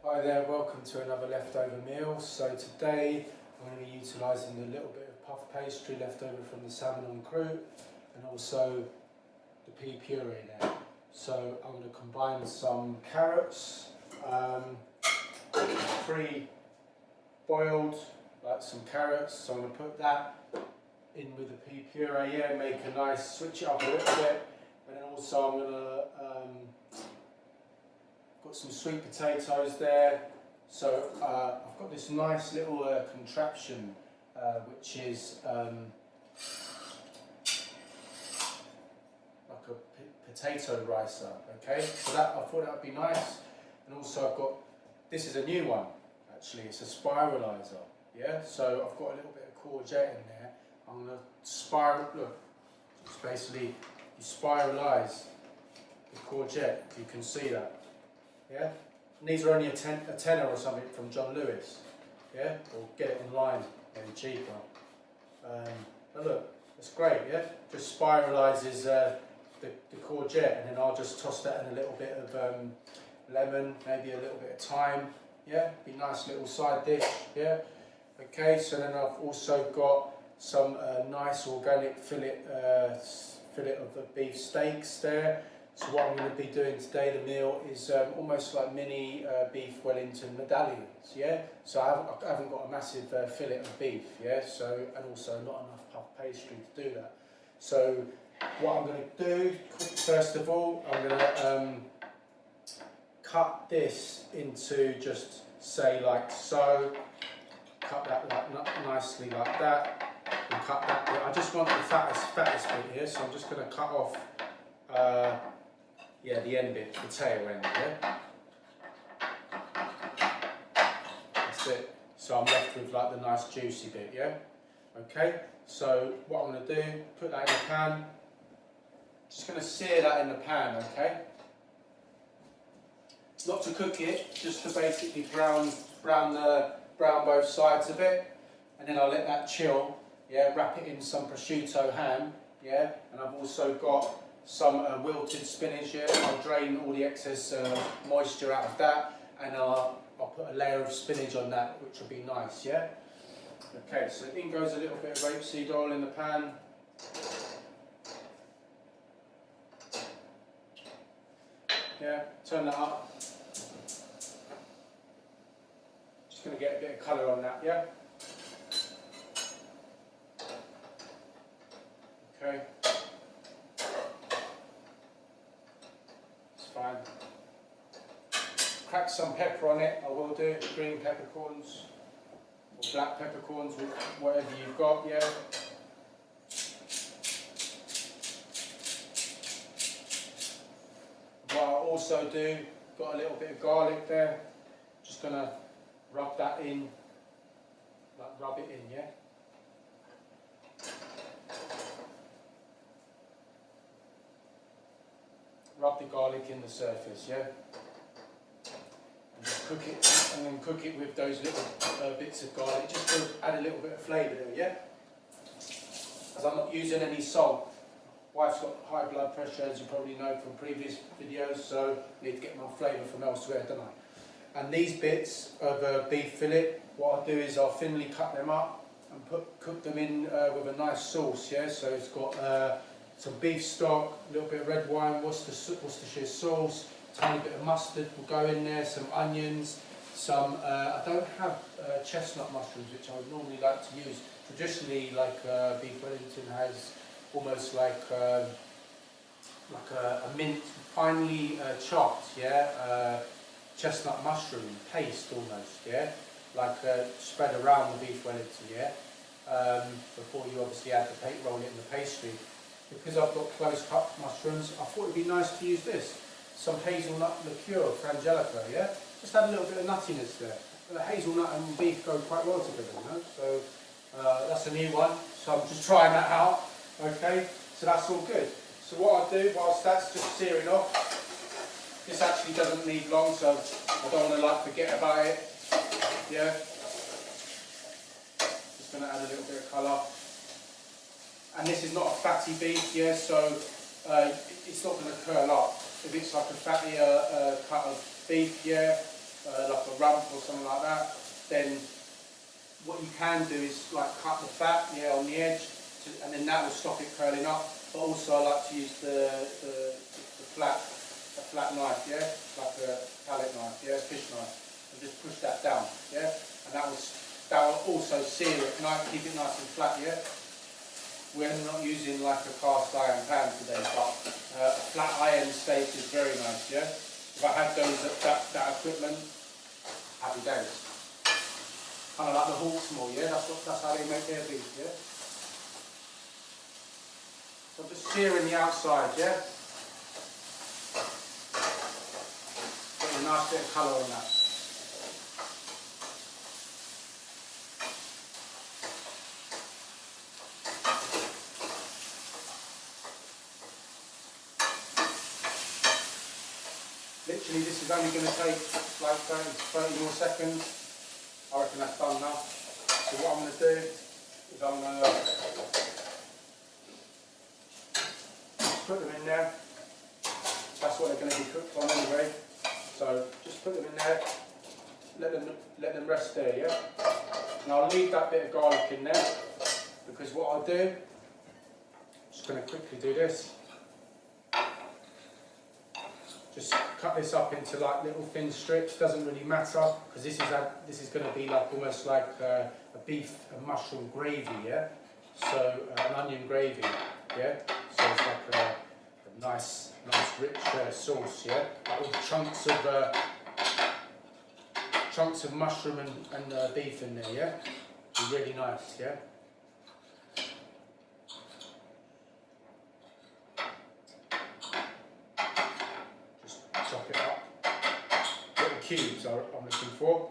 Hi there, welcome to another leftover meal. So today I'm going to be utilising a little bit of puff pastry left over from the salmon en croûte and also the pea puree there. So I'm going to combine some carrots, pre-boiled, like some carrots, so I'm going to put that in with the pea puree, make a nice, switch it up a little bit, and then also I'm going to got some sweet potatoes there. So I've got this nice little contraption which is like a potato ricer, okay? So that, I thought that would be nice. And also I've got, this is a new one actually, it's a spiralizer, yeah? So I've got a little bit of courgette in there. I'm going to spiral, look, it's basically, you spiralise the courgette, you can see that. Yeah, and these are only a tenner or something from John Lewis. Yeah, or get it online, maybe cheaper. But look, it's great. Yeah, just spiralises the courgette, and then I'll just toss that in a little bit of lemon, maybe a little bit of thyme. Yeah, be a nice little side dish. Yeah. Okay, so then I've also got some nice organic fillet of the beef steaks there. So what I'm going to be doing today, the meal, is almost like mini beef Wellington medallions, yeah? So I haven't got a massive fillet of beef, yeah? So, and also not enough puff pastry to do that. So what I'm going to do, first of all, I'm going to cut this into just, say, like so. Cut that like nicely like that, and cut that bit. I just want the fattest bit here, so I'm just going to cut off yeah, the end bit, the tail end, yeah? That's it. So I'm left with like the nice juicy bit, yeah? Okay, so what I'm going to do, put that in the pan. Just going to sear that in the pan, okay? Not to cook it, just to basically brown both sides of it. And then I'll let that chill, yeah? Wrap it in some prosciutto ham, yeah? And I've also got some wilted spinach here. I'll drain all the excess moisture out of that, and I'll put a layer of spinach on that, which will be nice, yeah? Okay, so in goes a little bit of rapeseed oil in the pan. Yeah, turn that up. Just going to get a bit of colour on that, yeah? Okay. Fine. Crack some pepper on it, I will do, green peppercorns or black peppercorns, whatever you've got, yeah. What I'll also do, got a little bit of garlic there, just going to rub that in, like rub it in, yeah. Rub the garlic in the surface, yeah? And just cook it, and then cook it with those little bits of garlic, just to add a little bit of flavour there, yeah? As I'm not using any salt. Wife's got high blood pressure, as you probably know from previous videos, so I need to get my flavour from elsewhere, don't I? And these bits of beef fillet, what I'll do is I'll thinly cut them up and cook them in with a nice sauce, yeah? So it's got some beef stock, a little bit of red wine, Worcestershire sauce, tiny bit of mustard will go in there, some onions, some, I don't have chestnut mushrooms, which I would normally like to use. Traditionally, like beef Wellington has almost like a mint, finely chopped, yeah, chestnut mushroom paste almost, yeah, like spread around the beef Wellington, yeah, before you obviously add roll it in the pastry. Because I've got close cut mushrooms, I thought it'd be nice to use this. Some hazelnut liqueur, Frangelico, yeah? Just add a little bit of nuttiness there. Hazelnut and beef go quite well together, you know? So that's a new one, so I'm just trying that out, okay? So that's all good. So what I'll do, whilst that's just searing off, this actually doesn't need long, so I don't want to like forget about it, yeah? Just going to add a little bit of colour. And this is not a fatty beef, yeah, so it's not going to curl up. If it's like a fattier cut of beef, yeah, like a rump or something like that, then what you can do is like cut the fat, yeah, on the edge, and then that will stop it curling up. But also I like to use the flat knife, yeah, like a palette knife, yeah, fish knife, and just push that down, yeah, and that will also sear it, keep it nice and flat, yeah. We're not using like a cast iron pan today, but a flat iron steak is very nice, yeah. If I had those that equipment, happy days. Kind of like the Hawksmoor, yeah. That's how they make their beef, yeah. So I'm just searing the outside, yeah. Getting a nice bit of colour on that. Literally, this is only going to take like 30 more seconds. I reckon that's done now. So what I'm going to do is I'm going to put them in there. That's what they're going to be cooked on anyway. So just put them in there. Let them rest there, yeah. And I'll leave that bit of garlic in there because what I'll do, I'm just going to quickly do this. Just cut this up into like little thin strips. Doesn't really matter because this is going to be like almost like a beef and mushroom gravy, yeah. So an onion gravy, yeah. So it's like a nice rich sauce, yeah. Like with chunks of mushroom and beef in there, yeah. Be really nice, yeah. Chop it up. Little cubes I'm looking for.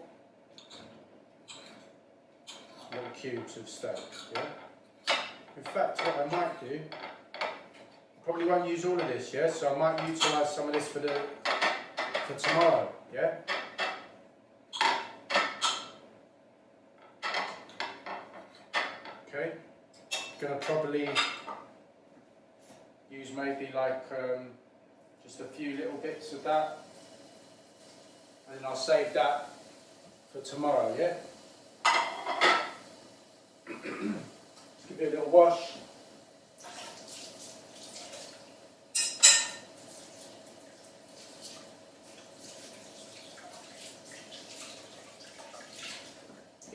Little cubes of steak, yeah. In fact, what I might do, I probably won't use all of this, yeah. So I might utilise some of this for tomorrow, yeah. Okay. Gonna probably use maybe like just a few little bits of that, and then I'll save that for tomorrow, yeah? Just give it a little wash.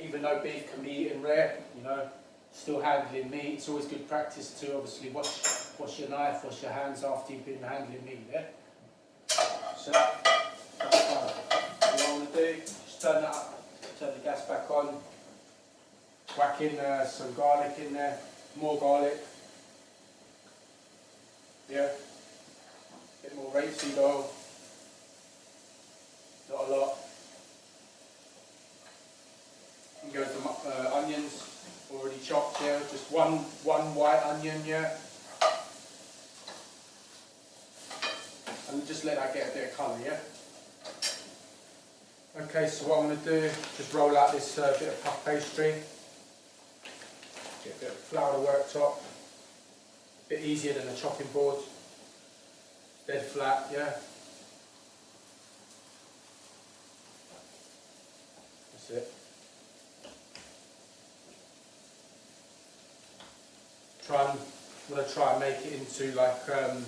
Even though beef can be eaten rare, you know, still handling meat, it's always good practice to obviously wash your knife, wash your hands after you've been handling meat, yeah? So that's fine. What I want to do, just turn that up, turn the gas back on, whack in some garlic in there, more garlic, yeah? Bit more rapeseed oil, not a lot. You can go with the onions. Already chopped here, just one white onion, yeah. And just let that get a bit of colour, yeah. Okay, so what I'm going to do, just roll out this bit of puff pastry. Get a bit of flour worktop. A bit easier than a chopping board. Dead flat, yeah. That's it. I'm going to try and make it into like a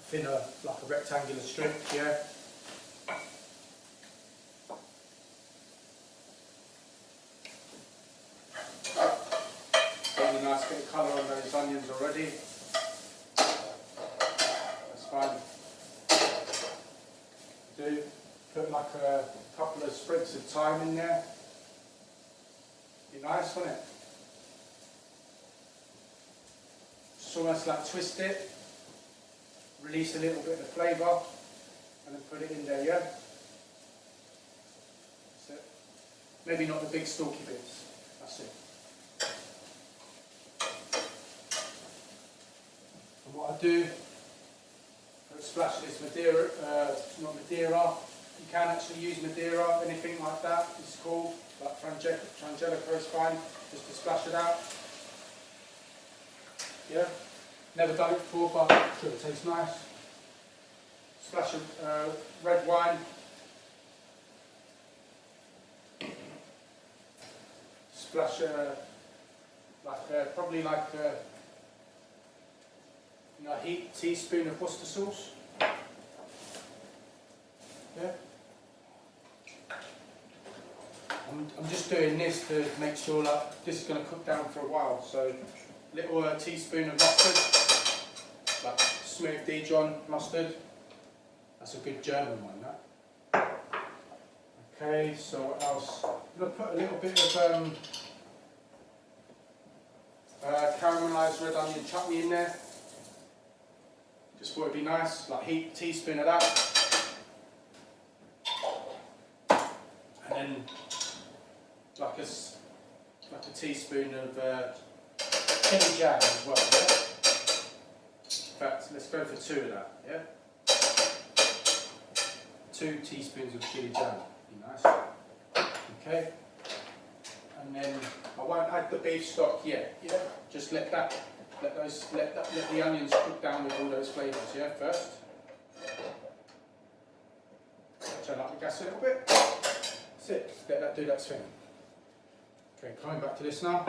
thinner, like a rectangular strip, yeah. Getting a nice bit of colour on those onions already. That's fine. Do put like a couple of sprigs of thyme in there. Be nice, wouldn't it? Just almost like twist it, release a little bit of the flavour, and then put it in there, yeah? That's it. Maybe not the big stalky bits, that's it. And what I do, I splash this medeira, not medeira, you can actually use medeira, anything like that, it's called, like Frangelico is fine, just to splash it out. Yeah, never done it before, but I'm sure it tastes nice. Splash of red wine, splash probably like a heaped teaspoon of Worcester sauce. Yeah. I'm just doing this to make sure that this is going to cook down for a while. So little teaspoon of mustard, like smooth Dijon mustard. That's a good German one, that. Okay, so what else? I'm going to put a little bit of caramelised red onion chutney in there. Just thought it'd be nice, like heaped teaspoon of that. And then like a teaspoon of chili jam as well, yeah? In fact, let's go for 2 of that, yeah? 2 teaspoons of chili jam, be nice. Okay. And then I won't add the beef stock yet, yeah? Just let the onions cook down with all those flavours, yeah, first. Turn up the gas a little bit. That's it, let that do that thing. Okay, coming back to this now.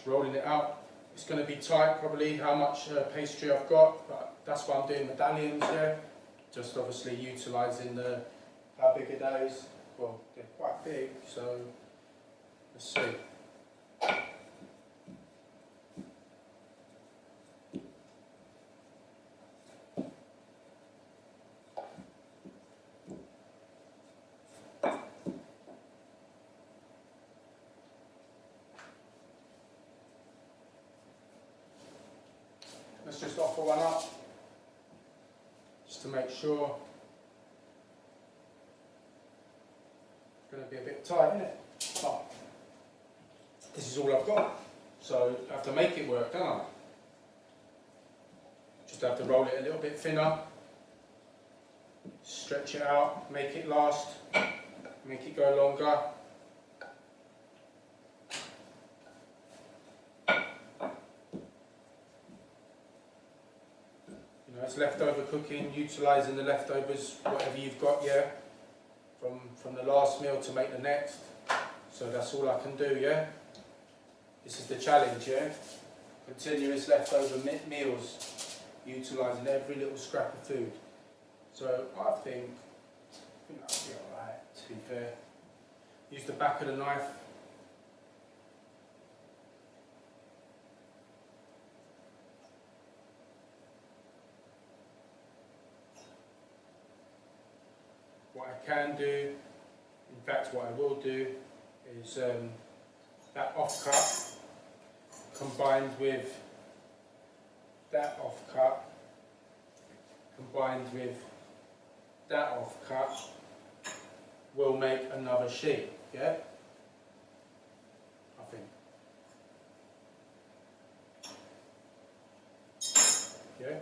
Rolling it out. It's going to be tight, probably how much pastry I've got, but that's why I'm doing medallions here. Just obviously utilising how big it is. Well, they're quite big, so let's see. Let's just offer one up, just to make sure. It's going to be a bit tight, isn't it? Oh, this is all I've got, so I have to make it work, don't I? Just have to roll it a little bit thinner, stretch it out, make it last, make it go longer. It's leftover cooking, utilising the leftovers, whatever you've got, yeah, from the last meal to make the next. So that's all I can do, yeah. This is the challenge, yeah. Continuous leftover meals, utilising every little scrap of food. So I think that'll be alright, to be fair. Use the back of the knife. What I can do, in fact what I will do, is that offcut combined with that offcut, combined with that offcut, will make another sheet, yeah? I think. Yeah?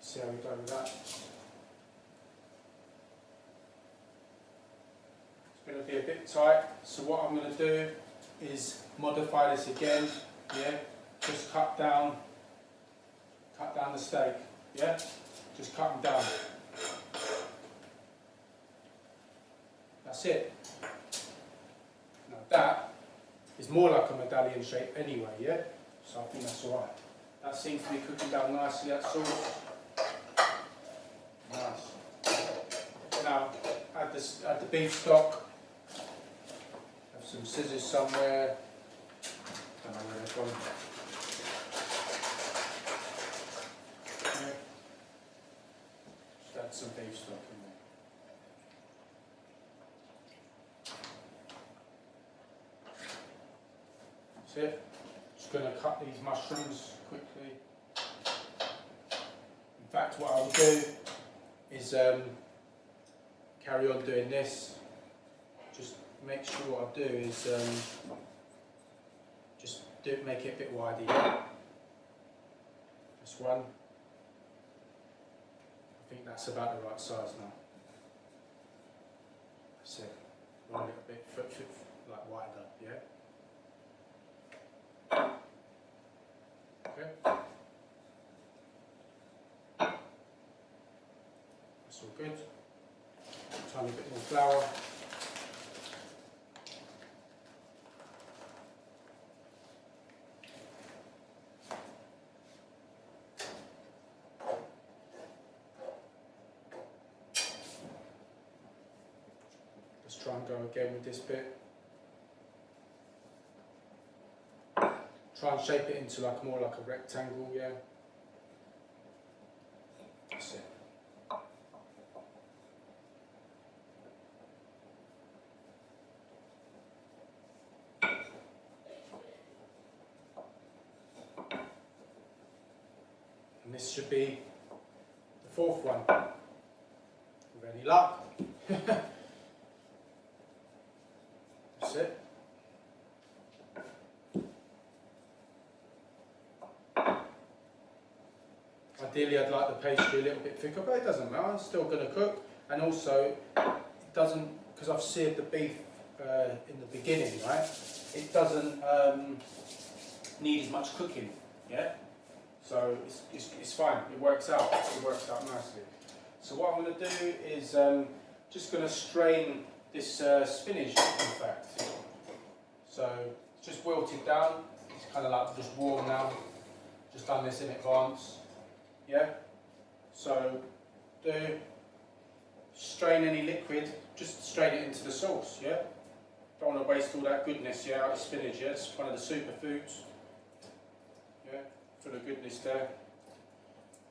See how we go with that. It's going to be a bit tight, so what I'm going to do is modify this again, yeah? Just cut down the steak, yeah? Just cut them down. That's it. Now that is more like a medallion shape anyway, yeah? So I think that's alright. That seems to be cooking down nicely, that sauce. Nice. Now, add the beef stock. Have some scissors somewhere. Don't know where they've gone. Okay. Just add some beef stock in there. That's it. Just going to cut these mushrooms quickly. In fact, what I'll do is carry on doing this. Just make sure what I do is make it a bit wider. Yeah? Just one. think that's about the right size now. That's it. One little bit like wider, yeah? Okay. That's all good. Tiny bit more flour. Let's try and go again with this bit. Try and shape it into like more like a rectangle, yeah. That's it. And this should be the fourth one. With any luck. That's it. Ideally I'd like the pastry a little bit thicker, but it doesn't matter, it's still going to cook. And also, it doesn't, because I've seared the beef in the beginning, right? It doesn't need as much cooking, yeah? So it's fine, it works out nicely. So what I'm going to do is just going to strain this spinach, in fact. So it's just wilted down, it's kind of like just warm now, just done this in advance. Yeah, so strain any liquid, just strain it into the sauce, yeah? Don't want to waste all that goodness, yeah, out of spinach, yeah? It's one of the superfoods, yeah? Full of goodness there,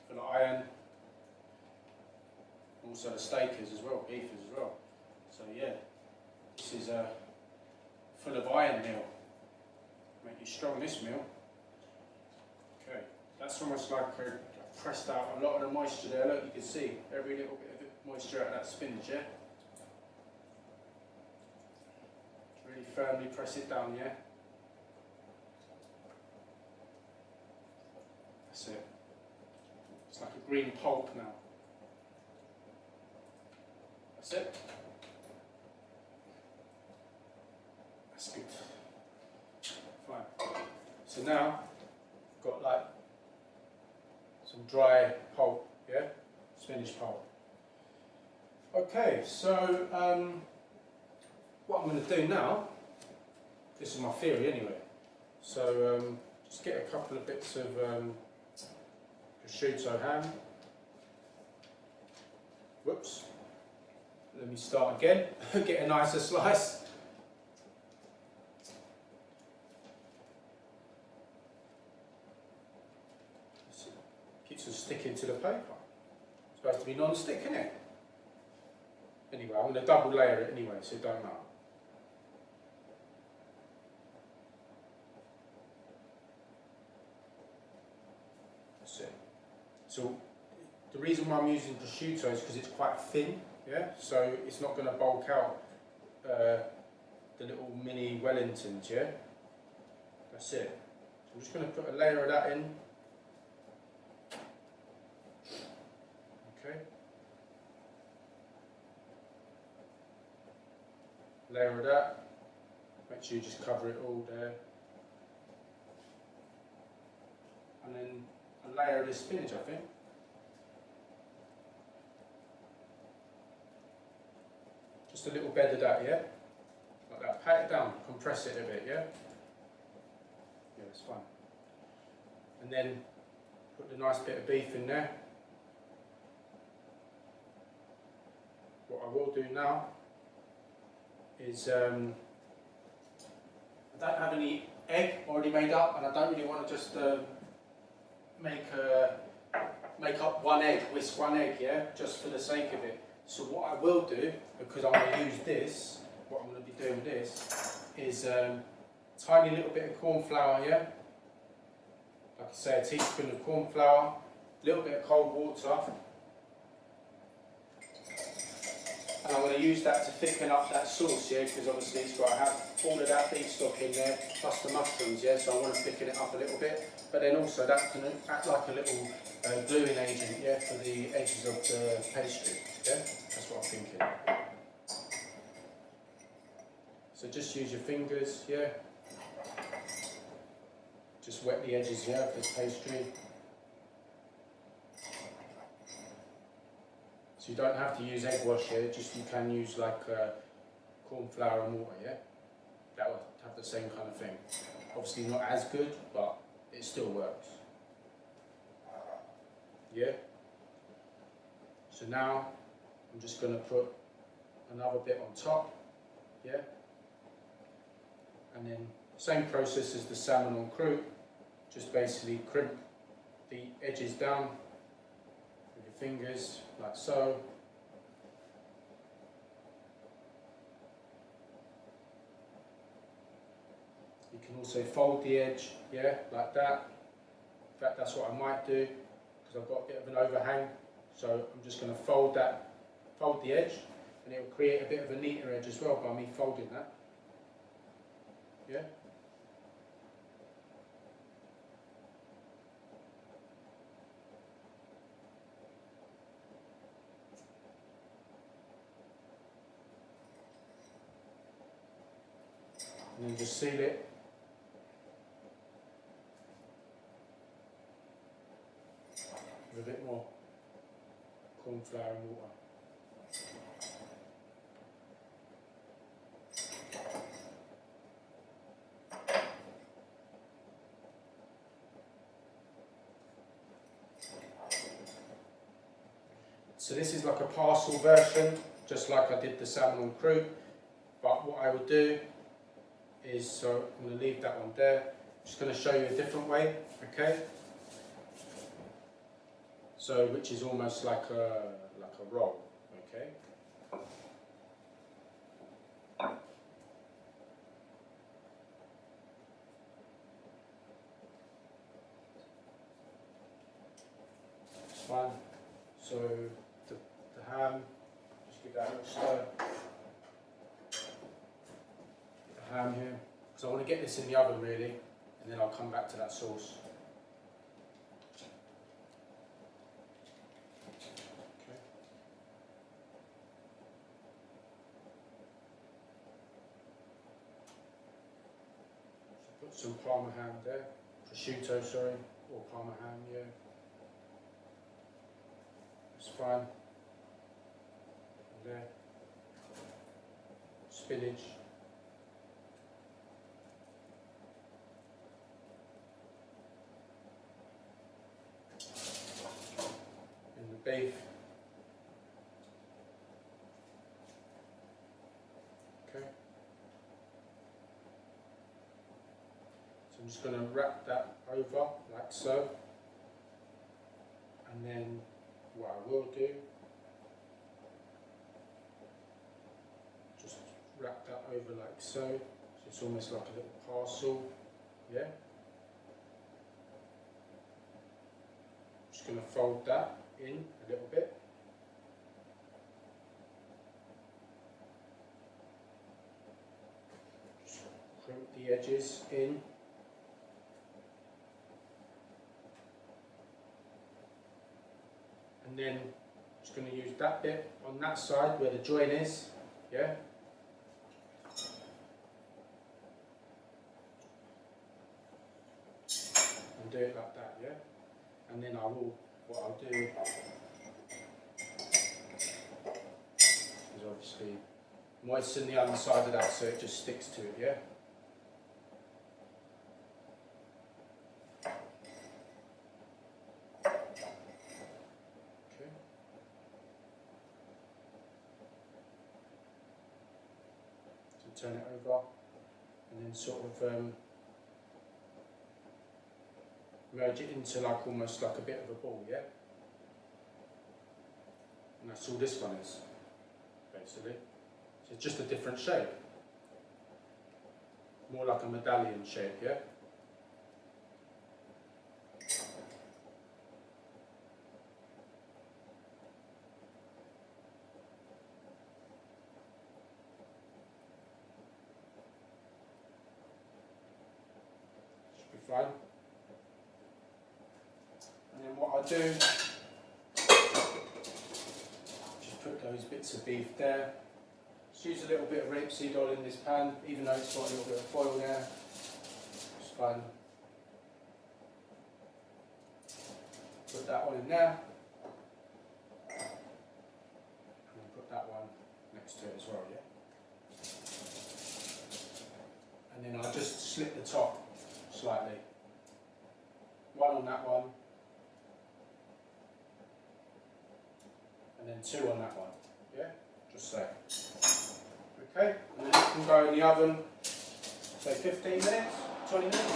full of iron, also the steakers as well, beef as well. So yeah, this is a full of iron meal, make you strong this meal. Okay, that's almost like pressed out a lot of the moisture there. Look, you can see every little bit of moisture out of that spinach, yeah? Really firmly press it down, yeah? That's it. It's like a green pulp now. That's it. That's good. Fine. So now, got like some dry pulp, yeah? Spinach pulp. Okay, so what I'm going to do now, this is my theory anyway, so just get a couple of bits of prosciutto ham. Whoops. Let me start again, get a nicer slice. Keeps us sticking to the paper. It's supposed to be non-stick, isn't it? Anyway, I'm going to double layer it anyway, so it don't matter. That's it. So the reason why I'm using prosciutto is because it's quite thin, yeah? So it's not going to bulk out the little mini Wellingtons, yeah? That's it. So I'm just going to put a layer of that in. Okay. Layer of that. Make sure you just cover it all there. And then a layer of this spinach, I think. Just a little bed of that, yeah? Like that. Pat it down, compress it a bit, yeah? Yeah, that's fine. And then put the nice bit of beef in there. What I will do now is I don't have any egg already made up, and I don't really want to just make up one egg, whisk one egg, yeah, just for the sake of it. So what I will do, because I'm going to use this, what I'm going to be doing with this, is tiny little bit of corn flour, yeah, like I say, a teaspoon of corn flour, a little bit of cold water, And I'm going to use that to thicken up that sauce, yeah, because obviously it's got to have all of that beef stock in there, plus the mushrooms, yeah, so I want to thicken it up a little bit. But then also that can act like a little gluing agent, yeah, for the edges of the pastry, yeah, that's what I'm thinking. So just use your fingers, yeah, just wet the edges, yeah, of this pastry. So you don't have to use egg wash here, just you can use like corn flour and water, yeah? That will have the same kind of thing. Obviously not as good, but it still works. Yeah? So now I'm just going to put another bit on top, yeah? And then same process as the salmon en croûte, just basically crimp the edges down with your fingers, like so. You can also fold the edge, yeah, like that. In fact, that's what I might do, because I've got a bit of an overhang. So I'm just going to fold the edge, and it will create a bit of a neater edge as well by me folding that. Yeah. And then just seal it. With a bit more corn flour and water. So this is like a parcel version, just like I did the salmon en croûte. But what I would do is, so I'm going to leave that one there. I'm just going to show you a different way, okay? So, which is almost like a roll, okay? It's fine. So the ham, just give that a little stir. The ham here, because I want to get this in the oven really, and then I'll come back to that sauce. Put some parma ham there, prosciutto, sorry, or parma ham, yeah. It's fine. And there. Spinach. And the beef. Okay. I'm just going to wrap that over like so, and then what I will do, just wrap that over like so, so it's almost like a little parcel, yeah. Just going to fold that in a little bit. Just crimp the edges in. And then I'm just going to use that bit on that side where the join is, yeah. And do it like that, yeah. And then what I'll do is obviously moisten the underside of that so it just sticks to it, yeah. Turn it over and then sort of merge it into like almost like a bit of a ball, yeah? And that's all this one is, basically. So it's just a different shape. More like a medallion shape, yeah? fine. And then what I do, just put those bits of beef there. Just use a little bit of rapeseed oil in this pan, even though it's got a little bit of foil there. It's fine. Put that one in there. And put that one next to it as well, yeah? And then I'll just slit the top slightly. One on that one. And then two on that one, yeah? Just so. Okay, and then it can go in the oven, say 15 minutes, 20 minutes.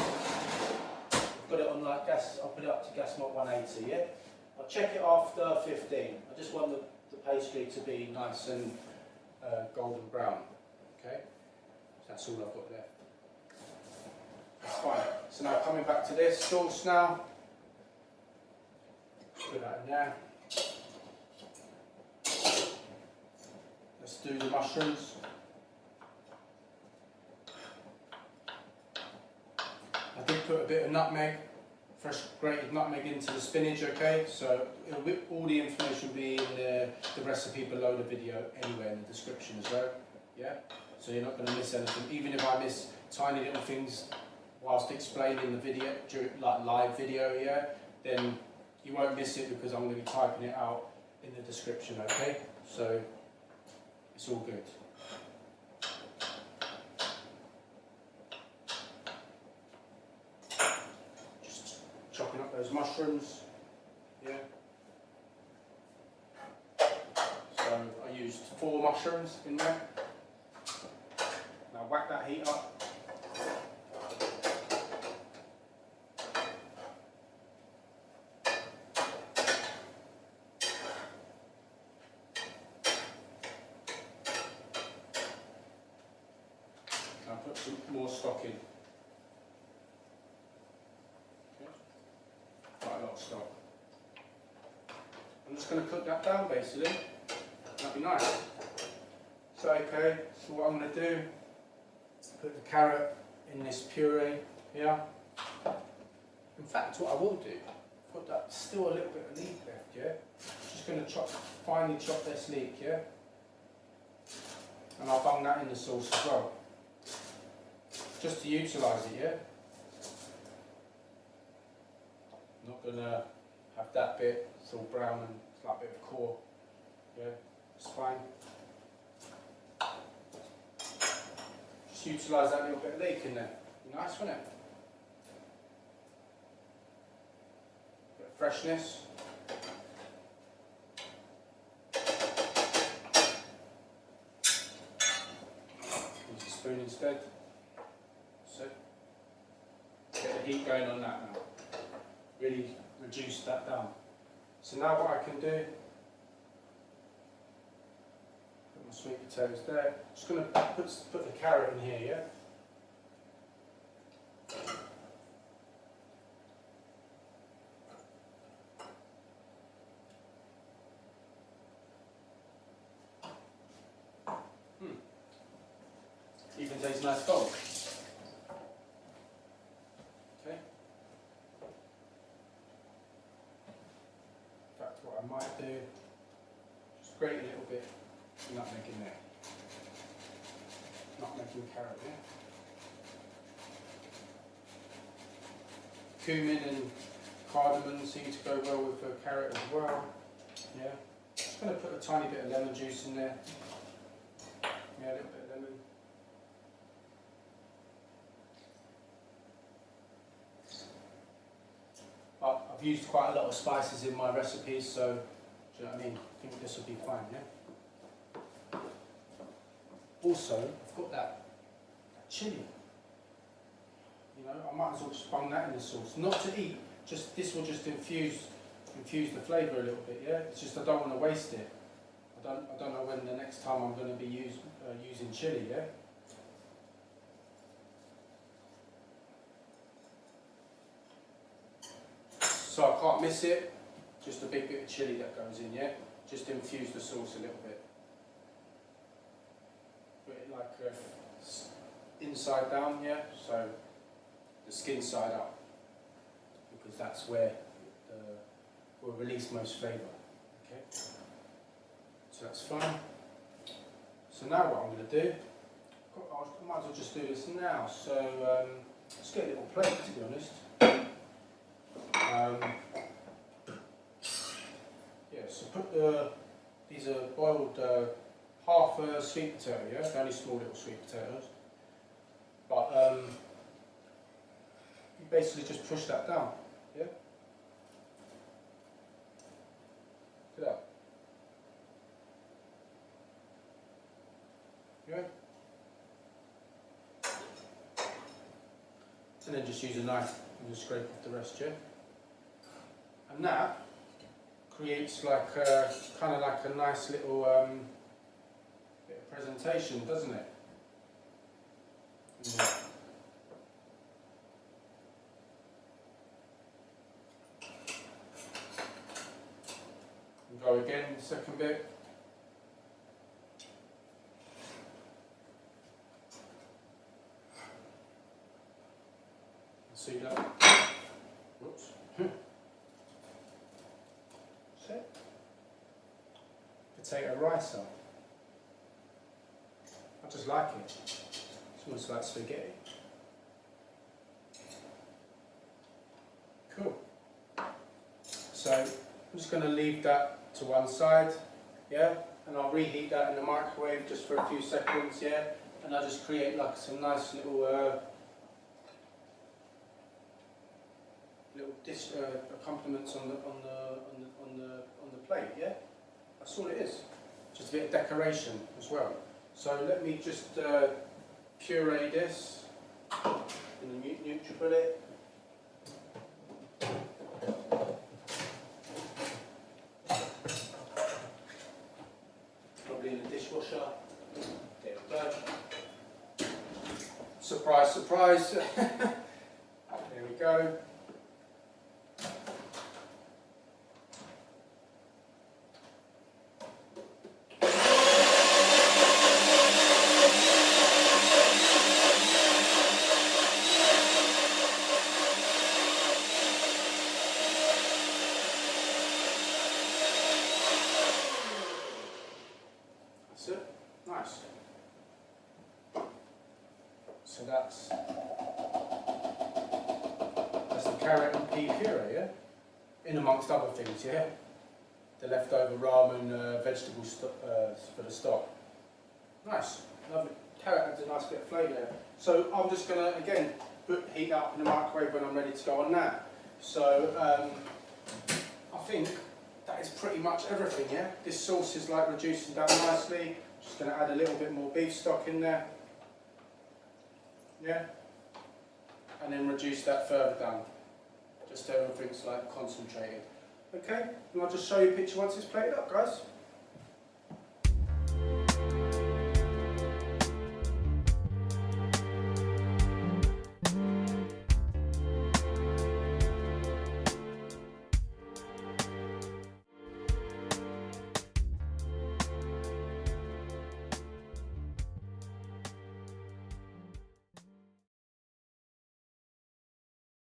Put it on like gas, I'll put it up to gas mode 180, yeah? I'll check it after 15. I just want the pastry to be nice and golden brown, okay? That's all I've got left. That's fine. So now coming back to this sauce now. Put that in there. Let's do the mushrooms. I did put a bit of nutmeg, fresh grated nutmeg into the spinach, okay? So all the information will be in the recipe below the video, anywhere in the description as well, yeah? So you're not going to miss anything, even if I miss tiny little things whilst explaining the video, like live video, yeah? Then you won't miss it because I'm going to be typing it out in the description, okay? So it's all good. Just chopping up those mushrooms, yeah? So I used 4 mushrooms in there. Now whack that heat up. I'll put some more stock in. Okay. Quite a lot of stock. I'm just going to cook that down basically. That'd be nice. So okay, so what I'm going to do, put the carrot in this puree here. In fact, what I will do, put that still a little bit of leek left, yeah? Just going to finely chop this leek, yeah? And I'll bung that in the sauce as well. Just to utilise it, yeah? I'm not going to have that bit, it's all brown and it's like a bit of core, yeah? It's fine. Just utilise that little bit of leek in there. Nice, wouldn't it? Bit of freshness. Use a spoon instead. So, get the heat going on that now. Really reduce that down. So now what I can do, put my sweet potatoes there. Just going to put the carrot in here, yeah? Even tastes nice cold. Okay. In fact, what I might do, just grate a little bit of nutmeg in there. Nutmeg and carrot, yeah. Cumin and cardamom seem to go well with the carrot as well. Yeah. Just going to put a tiny bit of lemon juice in there. Yeah, a little bit of lemon. I've used quite a lot of spices in my recipes, so do you know what I mean? I think this will be fine, yeah? Also, I've got that chilli. You know, I might as well just bung that in the sauce. Not to eat, just this will just infuse the flavour a little bit, yeah? It's just I don't want to waste it. I don't know when the next time I'm going to be using chilli, yeah? So I can't miss it, just a big bit of chilli that goes in, yeah? Just infuse the sauce a little bit. Put it like inside down, yeah? So the skin side up. because that's where we'll release most flavour. Okay, so that's fine. So now what I'm going to do, I might as well just do this now. So let's get a little plate, to be honest. Yeah, so put these are boiled half a sweet potato, yeah, they're only small little sweet potatoes. But you basically just push that down, yeah. Look at that. Yeah. And then just use a knife and just scrape off the rest, yeah. And that creates like kind of like a nice little bit of presentation, doesn't it? Yeah. And go again, second bit. See that? Whoops. Potato rice up. I just like it. It's almost like spaghetti. Cool. So I'm just going to leave that to one side, yeah, and I'll reheat that in the microwave just for a few seconds, yeah, and I'll just create like some nice little dish accompaniments on the plate, yeah. That's all it is. Just a bit of decoration as well. So let me just puree this in the NutriBullet. Probably in the dishwasher. There we go. Surprise, surprise. There we go. Nice. So that's the carrot and pea puree, yeah? In amongst other things, yeah? The leftover ramen vegetables for the stock. Nice, lovely. Carrot adds a nice bit of flavour there. So I'm just going to, again, heat up in the microwave when I'm ready to go on that. So I think that is pretty much everything, yeah? This sauce is like reducing down nicely. Just going to add a little bit more beef stock in there, yeah, and then reduce that further down, just so everything's like concentrated. Okay, and I'll just show you a picture once it's plated up, guys.